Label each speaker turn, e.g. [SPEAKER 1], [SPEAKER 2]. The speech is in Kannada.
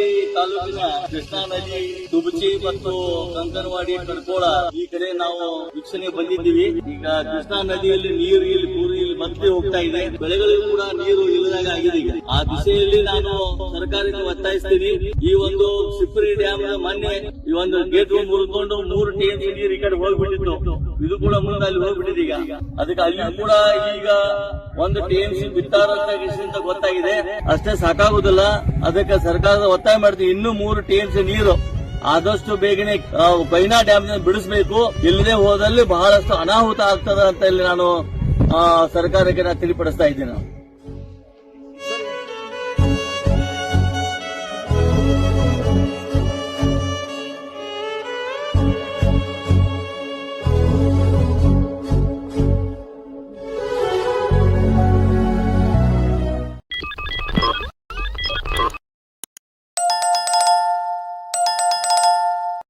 [SPEAKER 1] ಹಾವೇರಿ ತಾಲೂಕಿನ ಕೃಷ್ಣಾ ನದಿ ದುಬಚಿ ಮತ್ತು ಕಂಕನವಾಡಿ ಕಡ್ಕೋಳ ಈ ಕಡೆ ನಾವು ವೀಕ್ಷಣೆ ಬಂದಿದ್ದೀವಿ. ಈಗ ಕೃಷ್ಣಾ ನದಿಯಲ್ಲಿ ನೀರು ಇಲ್ಲಿ ಪೂರ್ತಿ ಮತ್ತೆ ಹೋಗ್ತಾ ಇದೆ. ಬೆಳೆಗಳಿಗೂ ಕೂಡ ನೀರು ಇಲ್ಲದಾಗ ಆಗಿದೆ. ಈಗ ಆ ದಿಶೆಯಲ್ಲಿ ನಾನು ಸರ್ಕಾರಕ್ಕೆ ಒತ್ತಾಯಿಸ್ತೀನಿ. ಈ ಒಂದು ಶಿಪ್ರಿ ಡ್ಯಾಮ್ ಮೊನ್ನೆ ಈ ಒಂದು ಗೇಟ್ ಮುರಿದುಕೊಂಡು 3 TMC ನೀರು ಈ ಕಡೆ ಹೋಗ್ಬಿಟ್ಟಿತ್ತು. ಇದು ಕೂಡ ಮುಂದೆ ಅಲ್ಲಿ ಹೋಗ್ಬಿಟ್ಟಿದೆ. ಈಗ ಅದಕ್ಕೆ ಅಲ್ಲಿ ಕೂಡ ಈಗ 1 TMC ಬಿಟ್ಟಾರ ಅಂತ ಗೊತ್ತಾಗಿದೆ. ಅಷ್ಟೇ ಸಾಕಾಗುದಿಲ್ಲ. ಅದಕ್ಕೆ ಸರ್ಕಾರದ ಒತ್ತಾಯ ಮಾಡ್ತೀವಿ, ಇನ್ನೂ 3 TMC ನೀರು ಆದಷ್ಟು ಬೇಗನೆ ಕೊಯ್ನಾ ಡ್ಯಾಮ್ ಬಿಡಿಸಬೇಕು. ಇಲ್ಲದೆ ಹೋದಲ್ಲಿ ಬಹಳಷ್ಟು ಅನಾಹುತ ಆಗ್ತದೆ ಅಂತ ಇಲ್ಲಿ ನಾನು ಸರ್ಕಾರಕ್ಕೆ ತಿಳಿಪಡಿಸ್ತಾ ಇದ್ದೀನಿ.